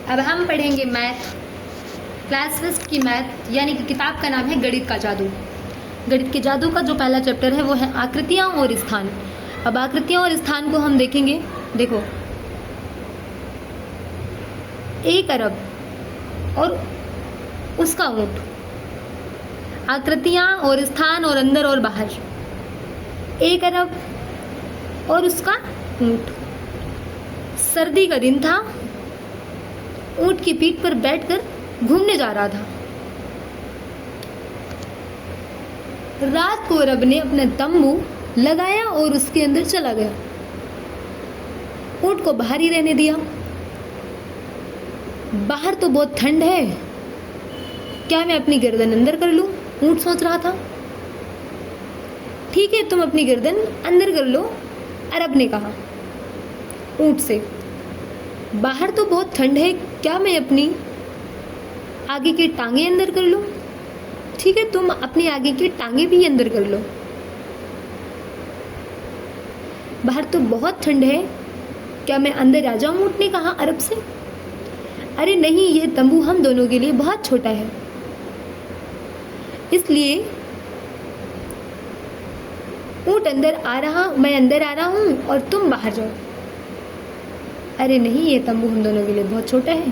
अब हम पढ़ेंगे मैथ, क्लास फर्स्ट की मैथ, यानी कि किताब का नाम है गणित का जादू। गणित के जादू का जो पहला चैप्टर है वो है आकृतियाँ और स्थान। अब आकृतियाँ और स्थान को हम देखेंगे। देखो, 1 अरब और उसका ऊँट, आकृतियाँ और स्थान और अंदर और बाहर, 1 अरब और उसका ऊँट। सर्दी का दिन था, ऊँट की पीठ पर बैठकर घूमने जा रहा था। रात को अरब ने अपना तंबू लगाया और उसके अंदर चला गया। ऊँट को बाहर ही रहने दिया। बाहर तो बहुत ठंड है, क्या मैं अपनी गर्दन अंदर कर लूं? ऊँट सोच रहा था। ठीक है, तुम अपनी गर्दन अंदर कर लो, अरब ने कहा ऊँट से। बाहर तो बहुत ठंड है, क्या मैं अपनी आगे की टांगे अंदर कर लूं? ठीक है, तुम अपनी आगे की टांगे भी अंदर कर लो। बाहर तो बहुत ठंड है, क्या मैं अंदर आ जाऊं? ऊँट ने कहा अरब से। अरे नहीं, यह तंबू हम दोनों के लिए बहुत छोटा है, इसलिए ऊँट अंदर आ रहा, मैं अंदर आ रहा हूं और तुम बाहर जाओ। अरे नहीं, ये तंबू हम दोनों के लिए बहुत छोटा है।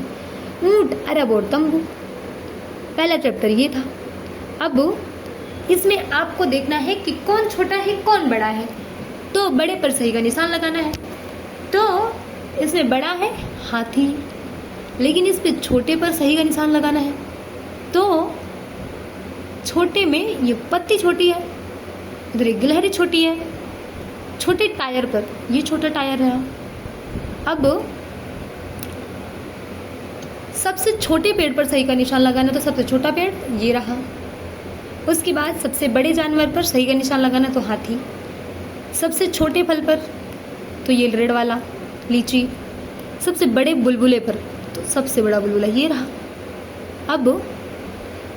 ऊँट, अरब और तंबू। पहला चैप्टर ये था। अब इसमें आपको देखना है कि कौन छोटा है कौन बड़ा है, तो बड़े पर सही का निशान लगाना है। तो इसमें बड़ा है हाथी, लेकिन इस पे छोटे पर सही का निशान लगाना है। तो छोटे में ये पत्ती छोटी है, इधर एक गिलहरी छोटी है। छोटे टायर पर ये छोटा टायर है। अब सबसे छोटे पेड़ पर सही का निशान लगाना, तो सबसे छोटा पेड़ ये रहा। उसके बाद सबसे बड़े जानवर पर सही का निशान लगाना, तो हाथी। सबसे छोटे फल पर तो ये रेड वाला लीची। सबसे बड़े बुलबुले पर तो सबसे बड़ा बुलबुला ये रहा। अब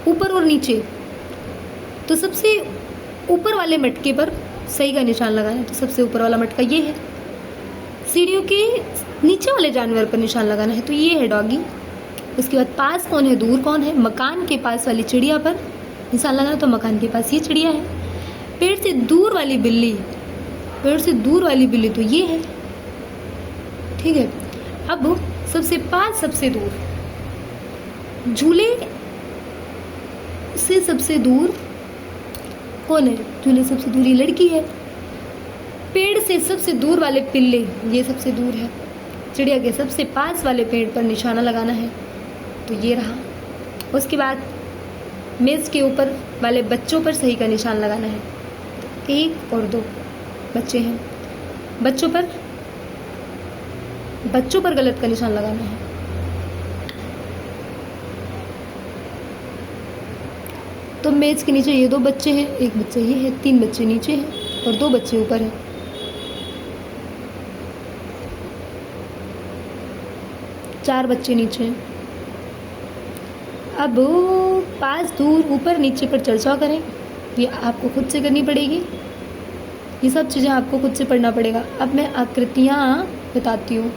ऊपर और नीचे, तो सबसे ऊपर वाले मटके पर सही का निशान लगाना, तो सबसे ऊपर वाला मटका ये है। सीढ़ियों के नीचे वाले जानवर पर निशान लगाना है, तो ये है डॉगी। उसके बाद पास कौन है, दूर कौन है? मकान के पास वाली चिड़िया पर निशान लगाना, तो मकान के पास ये चिड़िया है। पेड़ से दूर वाली बिल्ली, पेड़ से दूर वाली बिल्ली तो ये है। ठीक है, अब सबसे पास सबसे दूर, झूले से सबसे दूर कौन है? झूले से सबसे दूर ये लड़की है। पेड़ से सबसे दूर वाले पिल्ले ये सबसे दूर है। चिड़िया के सबसे पास वाले पेड़ पर निशाना लगाना है, तो ये रहा। उसके बाद मेज़ के ऊपर वाले बच्चों पर सही का निशान लगाना है। 1 और 2 बच्चे हैं, बच्चों पर गलत का निशान लगाना है। तो मेज़ के नीचे ये 2 बच्चे हैं, 1 बच्चा ये है, 3 बच्चे नीचे हैं और 2 बच्चे ऊपर हैं। 4 बच्चे नीचे हैं। अब पास दूर ऊपर नीचे पर चर्चा करें, ये आपको खुद से करनी पड़ेगी। ये सब चीज़ें आपको खुद से पढ़ना पड़ेगा। अब मैं आकृतियाँ बताती हूँ।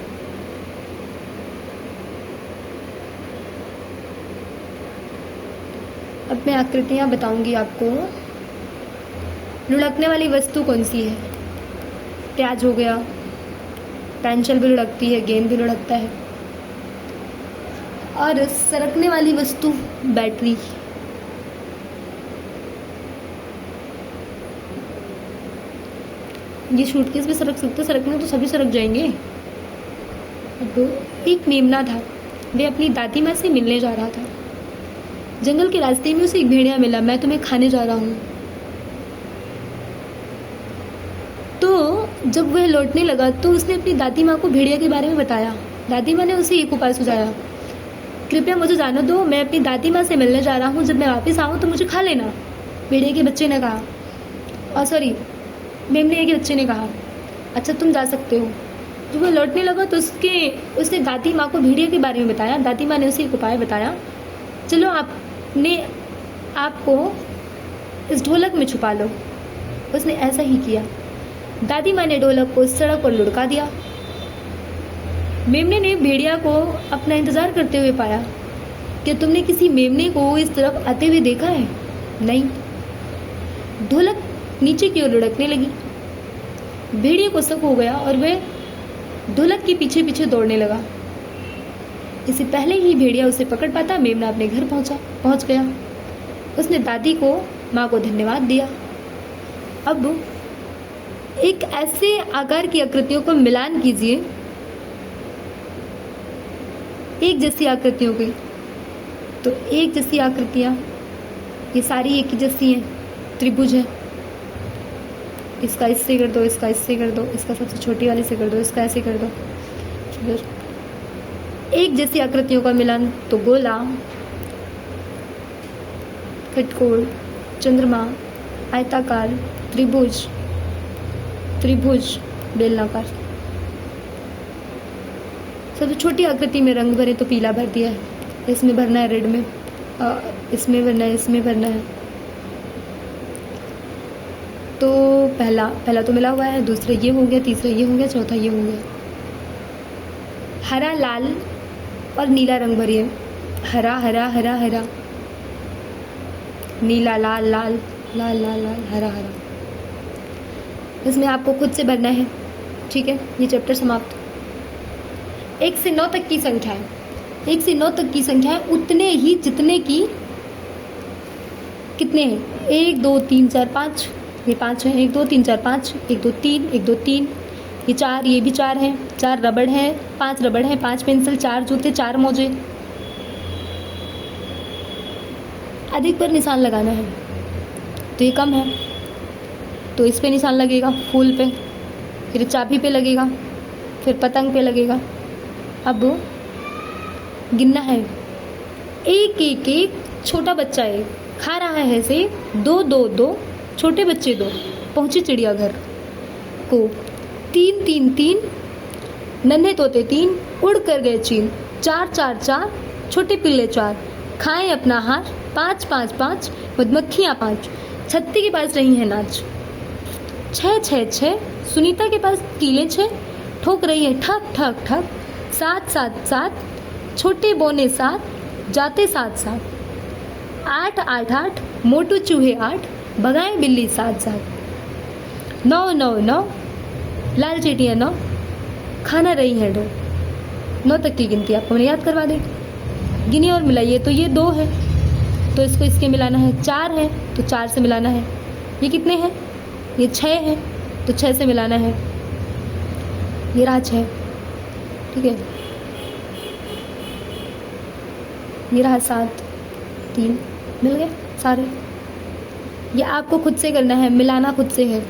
अब मैं आकृतियाँ बताऊंगी आपको। लुढ़कने वाली वस्तु कौन सी है? प्याज हो गया, पेंसिल भी लुढ़कती है, गेंद भी लुढ़कता है। और सरकने वाली वस्तु बैटरी। ये सूटकेस भी सरक सकते, सरकने तो सभी सरक जाएंगे। अब एक मेमना था, वे अपनी दादी माँ से मिलने जा रहा था। जंगल के रास्ते में उसे एक भेड़िया मिला। मैं तुम्हें खाने जा रहा हूँ। तो जब वह लौटने लगा तो उसने अपनी दादी माँ को भेड़िया के बारे में बताया। दादी माँ ने उसे एक उपाय सुझाया, कृपया मुझे जाने दो, मैं अपनी दादी माँ से मिलने जा रहा हूँ, जब मैं वापस आऊँ तो मुझे खा लेना। भेड़िया के बच्चे ने कहा, और सॉरी मेमने के बच्चे ने कहा, अच्छा तुम जा सकते हो। जब वह लौटने लगा तो उसने दादी माँ को भेड़िया के बारे में बताया। दादी माँ ने उसे एक उपाय बताया, चलो आपने आपको इस ढोलक में छुपा लो। उसने ऐसा ही किया। दादी माँ ने ढोलक को सड़क पर लुढ़का दिया। मेमने ने भेड़िया को अपना इंतज़ार करते हुए पाया। क्या तुमने किसी मेमने को इस तरफ आते हुए देखा है? नहीं। ढोलक नीचे की ओर लुढ़कने लगी। भेड़िए को शक हो गया और वह ढोलक के पीछे पीछे दौड़ने लगा। इससे पहले ही भेड़िया उसे पकड़ पाता, मेमना अपने घर पहुंच गया। उसने दादी को, माँ को धन्यवाद दिया। अब एक ऐसे आकार की आकृतियों को मिलान कीजिए, एक जैसी आकृतियों की। तो एक जैसी आकृतियाँ ये सारी एक ही जैसी हैं, त्रिभुज है। इसका इससे कर दो, इसका इससे कर दो, इसका सबसे छोटी वाले से कर दो, इसका ऐसे कर दो। फिर एक जैसी आकृतियों का मिलान तो गोला, खटकोण, चंद्रमा, आयताकार, त्रिभुज, त्रिभुज, बेलनाकार। सबसे छोटी आकृति में रंग भरे तो पीला भर दिया है, इसमें भरना है रेड में, इसमें भरना है, इसमें भरना है। तो पहला तो मिला हुआ है, दूसरा ये हो गया, तीसरा ये हो गया, चौथा ये हो गया। हरा, लाल और नीला रंग भरिए। हरा हरा हरा हरा, नीला लाल लाल लाल लाल लाल, हरा हरा। इसमें आपको खुद से भरना है। ठीक है, ये चैप्टर समाप्त। 1 से 9 तक की संख्याएं, 1 से 9 तक की संख्याएं उतने ही जितने की कितने हैं, 1 2 3 4 5, ये 5 है, 1 2 3 4 5, 1 2 3, 1 2 3, ये 4, ये भी 4 हैं, 4 रबड़ हैं, 5 रबड़ हैं, 5 पेंसिल, 4 जूते, 4 मोजे। अधिक पर निशान लगाना है, तो ये कम है, तो इस पे निशान लगेगा, फूल पे, फिर चाबी पे लगेगा, फिर पतंग पे लगेगा। अब गिनना है, एक एक एक, छोटा बच्चा एक, खा रहा है से, 2 2 2, छोटे बच्चे 2, पहुँचे चिड़ियाघर को, 3 3 3, नन्हे तोते 3, उड़ कर गए चीन, 4 4 4, छोटे पिल्ले 4, खाएं अपना हार, 5 5 5, मधुमक्खियाँ 5, छत्ती के पास रही है नाच, 6 6 6, सुनीता के पास कीले 6, ठोक रही है ठक ठक ठक, 7 7 7, छोटे बोने 7, जाते 7 7, 8 8 8, मोटू चूहे 8, भगाएं बिल्ली 7 7, 9 9 9, लाल चींटियाँ 9, खाना रही हैं 2। 9 तक की गिनती आपको मैंने याद करवा दी। गिनिए और मिलाइए, तो ये 2 है, तो इसको इसके मिलाना है, 4 है तो 4 से मिलाना है, ये कितने हैं, ये 6 है तो 6 से मिलाना है, ये रहा 6। ठीक है, ये रहा 7, 3, मिल गए सारे। ये आपको खुद से करना है, मिलाना खुद से है,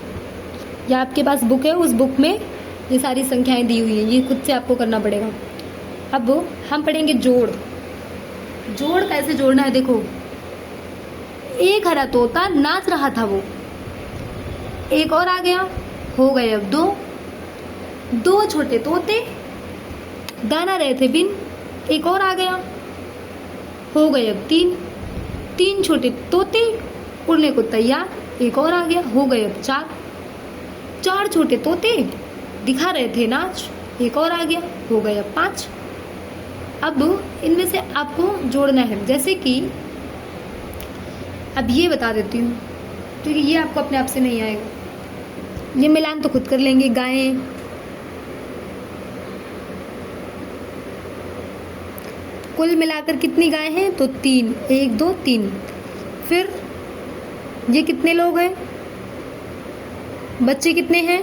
या आपके पास बुक है, उस बुक में ये सारी संख्याएं दी हुई हैं, ये खुद से आपको करना पड़ेगा। अब हम पढ़ेंगे जोड़। जोड़ कैसे जोड़ना है, देखो, एक हरा तोता नाच रहा था वो, एक और आ गया, हो गए अब 2, 2 छोटे तोते दाना रहे थे बिन, एक और आ गया, हो गए अब 3, 3 छोटे तोते उड़ने को तैयार, एक और आ गया, हो गए अब 4, 4 छोटे तोते दिखा रहे थे नाच, एक और आ गया, हो गए अब 5। अब इनमें से आपको जोड़ना है, जैसे कि अब ये बता देती हूँ, क्योंकि ये आपको अपने आप से नहीं आएगा, ये मिलान तो खुद कर लेंगे। गायें, कुल मिलाकर कितनी गाय हैं, तो 3, 1 2 3। फिर ये कितने लोग हैं, बच्चे कितने हैं,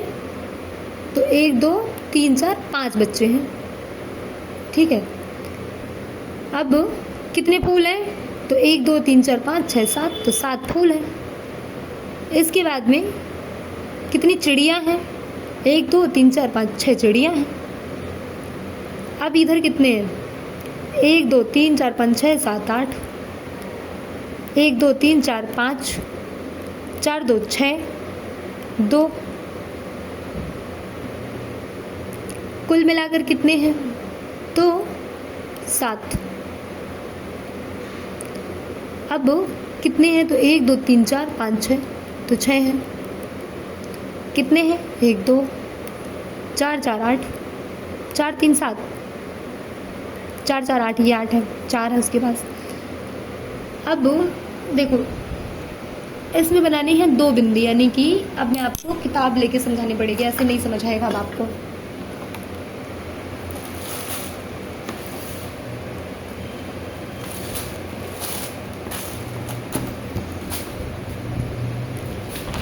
तो 1 2 3 4 5 बच्चे हैं। ठीक है, अब कितने फूल हैं, तो 1 2 3 4 5 6 7, तो 7 फूल हैं। इसके बाद में कितनी चिड़ियाँ हैं, 1 2 3 4 5 6 चिड़ियाँ हैं। अब इधर कितने हैं, 1 2 3 4 5 6 7 8, 1 2 3 4 5, 4 2 6, 2, कुल मिलाकर कितने हैं, तो 7। अब कितने हैं, तो 1 2 3 4 5 6, तो 6 हैं। कितने हैं, 1 2 4 4 8, 4 3 7, 4 4 8, ये 8 है, 4 है उसके पास। अब देखो इसमें बनानी है 2 बिंदी, यानी कि अब मैं आपको किताब लेके समझानी पड़ेगी, ऐसे नहीं समझ आएगा अब आपको।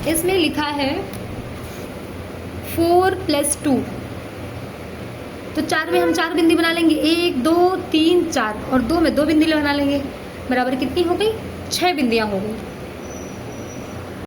इसमें लिखा है 4 + 2, तो 4 में हम 4 बिंदी बना लेंगे, 1 2 3 4, और 2 में 2 बिंदी बना लेंगे, बराबर कितनी हो गई? 6 बिंदियाँ हो गई।